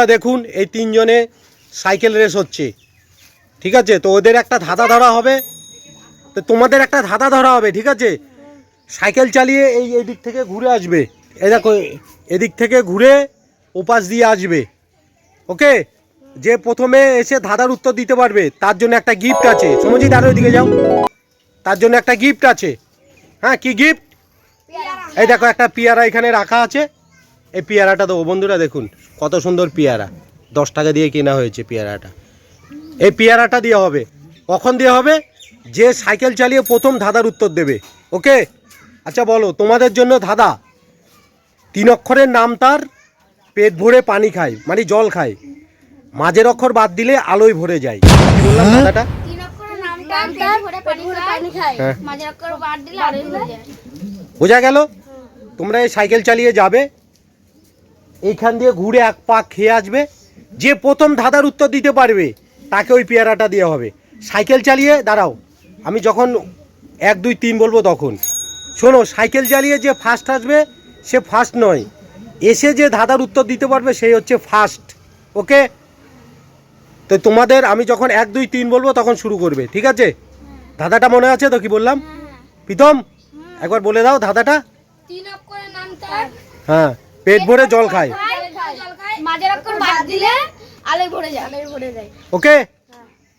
বন্ধুরা দেখুন এই তিনজনে সাইকেল রেস হচ্ছে, ঠিক আছে? তো ওদের একটা ধাঁধা ধরা হবে, তো তোমাদের একটা ধাঁধা ধরা হবে, ঠিক আছে? সাইকেল চালিয়ে এই দিক থেকে ঘুরে আসবে, এই দেখো এদিক থেকে ঘুরে ওপাশ দিয়ে আসবে, ওকে? যে প্রথমে এসে ধাঁধার উত্তর দিতে পারবে তার জন্য একটা গিফট আছে। সমঝি তার ওইদিকে যাও, তার জন্য একটা গিফট আছে। হ্যাঁ, কি গিফট? এই দেখো একটা পেয়ারা এখানে রাখা আছে, এই পেয়ারাটা দেবো। বন্ধুরা দেখুন কত সুন্দর পেয়ারা, 10 টাকা দিয়ে কেনা হয়েছে পেয়ারাটা। এই পেয়ারাটা দিয়ে হবে, কখন দিয়ে হবে? যে সাইকেল চালিয়ে প্রথম ধাঁধার উত্তর দেবে, ওকে? আচ্ছা বলো, তোমাদের জন্য ধাঁধা। 3 অক্ষরের নাম তার, পেট ভরে পানি খায়, মানে জল খায়, মাঝের অক্ষর বাদ দিলে আলোয় ভরে যায়। কি বললাম ধাঁধাটা? 3 অক্ষরের নাম তার, পেট ভরে পানি খায়, মাঝের অক্ষর বাদ দিলে আলোয় ভরে যায়। বোঝা গেল? তোমরা এই সাইকেল চালিয়ে যাবে, এইখান দিয়ে ঘুরে এক পাক খেয়ে আসবে, যে প্রথম ধাঁধার উত্তর দিতে পারবে তাকে ওই পেয়ারাটা দেওয়া হবে। সাইকেল চালিয়ে দাঁড়াও, আমি যখন 1 2 3 বলবো তখন শোনো। সাইকেল চালিয়ে যে ফার্স্ট আসবে সে ফার্স্ট নয়, এসে যে ধাঁধার উত্তর দিতে পারবে সেই হচ্ছে ফার্স্ট, ওকে? তো তোমাদের আমি যখন 1 2 3 বলবো তখন শুরু করবে, ঠিক আছে? ধাঁধাটা মনে আছে তো? কি বললাম প্রীতম, একবার বলে দাও ধাঁধাটা। 3 অক্ষরের নাম তার, হ্যাঁ, পেট ভরে জল খায়, মাঝের অক্ষর বাদ দিলে আলোয় ভরে যায়। ওকে?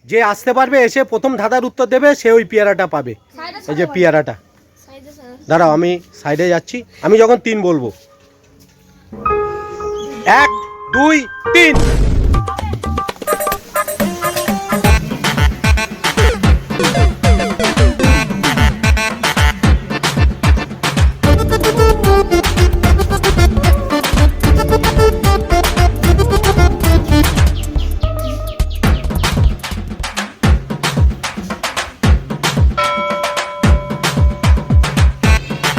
যে আসতে পারবে এসে প্রথম ধাঁধার উত্তর দেবে সে ওই পেয়ারাটা পাবে। এই যে পেয়ারাটা, দাঁড়াও আমি সাইডে যাচ্ছি, আমি যখন 3 বলবো 1 2 3।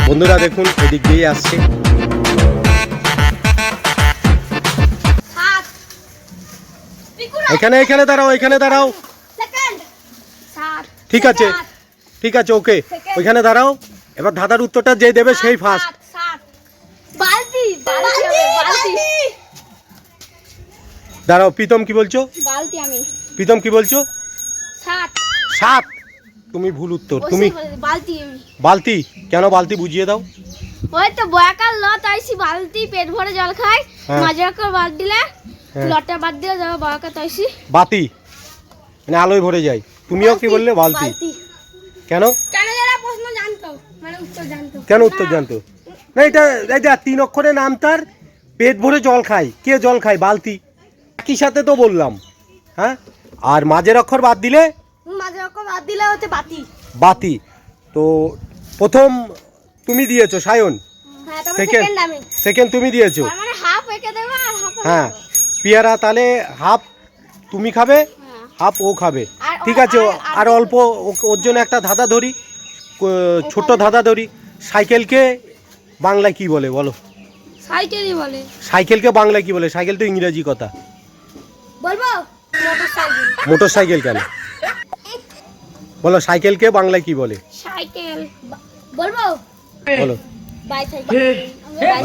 বন্ধুরা দেখুন এদিক দিয়ে আসছে, এখানে এখানে দাঁড়াও, এখানে দাঁড়াও, ঠিক আছে ঠিক আছে, ওকে? ওইখানে দাঁড়াও। এবার ধাঁধার উত্তরটা যে দেবে সেই ফার্স্ট। দাঁড়াও, প্রীতম কি বলছো? প্রীতম কি বলছো? 7। তুমি ভুল উত্তর। তুমি বালতি। কেন বালতি? বুঝিয়ে দাও। ওই তো বয়াকার লত আইছি, বালতি পেট ভরে জল খায়, মাঝের অক্ষর বাদ দিলে লটটা বাদ দিলে যাবে বয়াকার আইছি বাতি, মানে আলোয় ভরে যায়। তুমিও কি বললে? বালতি। কেন? কেন যারা প্রশ্ন জানতো, মানে উত্তর জানতো। কেন উত্তর জানতো না? এটা 3 অক্ষরের নাম তার, পেট ভরে জল খায়, কে জল খায়? বালতি। একই সাথে তো বললাম, হ্যাঁ? আর মাঝের অক্ষর বাদ দিলে? মাঝের অক্ষর বাদ দিলে হচ্ছে বাতি। বাতি। তো প্রথম তুমি দিয়েছো সায়ন, সেকেন্ড তুমি দিয়েছো, মানে হাফ একে দেবে আর হাফ। হ্যাঁ, পেয়ারা তাহলে হাফ তুমি খাবে, হাফ ও খাবে, ঠিক আছে? আর অল্প ওর জন্য একটা ধাঁধা ধরি, ছোট্ট ধাঁধা ধরি। সাইকেলকে বাংলায় কি বলে বলো? সাইকেলই বলে। সাইকেলকে বাংলায় কি বলে? সাইকেল তো ইংরেজি কথা। বলবো মোটরসাইকেল। মোটরসাইকেল কেন? বলো সাইকেলকে বাংলায় কি বলে? সাইকেল বলবো, বলো। বাইসাইকেল।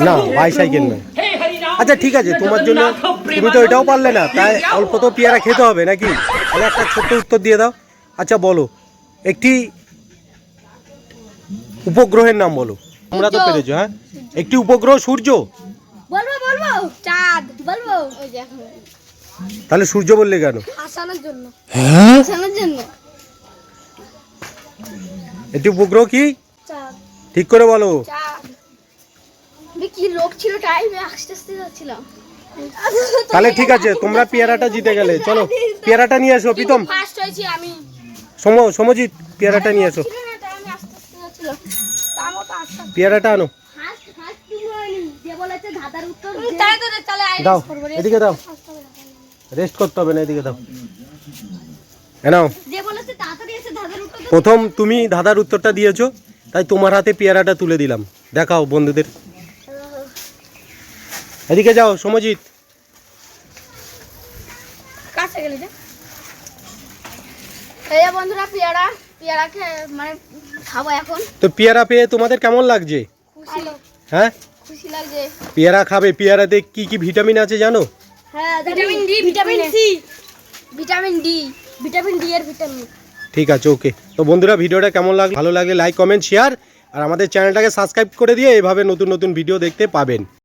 না, বাইসাইকেল নয়। আচ্ছা ঠিক আছে, তোমার জন্য, তুমি তো এটাও পারলে না, তাই অল্প তো পেয়ারা খেতে হবে নাকি? তাহলে একটা ছোট্ট উত্তর দিয়ে দাও। আচ্ছা বলো, একটি উপগ্রহের নাম বলো। তোমরা তো পেরেছো, হ্যাঁ? একটি উপগ্রহ সূর্য। বলবো চাঁদ। বলবো ওই দেখো, তাহলে সূর্য বললে কেন? হাসানোর জন্য। হাসানোর জন্য। একটি উপগ্রহ কি? চাঁদ। ঠিক করে বলো। চাঁদ। কি লোক ছিল, টাইমে আস্তে আস্তে যাচ্ছিলাম। তাহলে ঠিক আছে, তোমরা পেয়ারাটা জিতে গেলে। চলো পেয়ারাটা নিয়ে এসো প্রীতম। ফার্স্ট হয়েছি আমি। সমজিৎ পেয়ারাটা নিয়ে এসো। পেয়ারাটা আনো। দাও, এদিকে দাও, রেস্ট করতে হবে না, এদিকে দাও। নাও, প্রথম তুমি ধাঁধার উত্তরটা দিয়েছো, তাই তোমার হাতে পেয়ারাটা তুলে দিলাম। দেখাও বন্ধুদের। এদিকে যাও সমজিৎ। বন্ধুরা পেয়ারা মানে খাবো এখন। তো পেয়ারা পেয়ে তোমাদের কেমন লাগছে? খুশি। হ্যাঁ, খুশি লাগছে। পেয়ারা খাবে, পেয়ারাতে কি কি ভিটামিন আছে জানো? হ্যাঁ vitamin D vitamin C vitamin D vitamin D এর ভিটামিন। ঠিক আছে, ওকে। তো বন্ধুরা, ভিডিওটা কেমন লাগলো? ভালো লাগলে লাইক, কমেন্ট, শেয়ার আর আমাদের চ্যানেলটাকে সাবস্ক্রাইব করে দিয়ে এভাবে নতুন নতুন ভিডিও দেখতে পাবেন।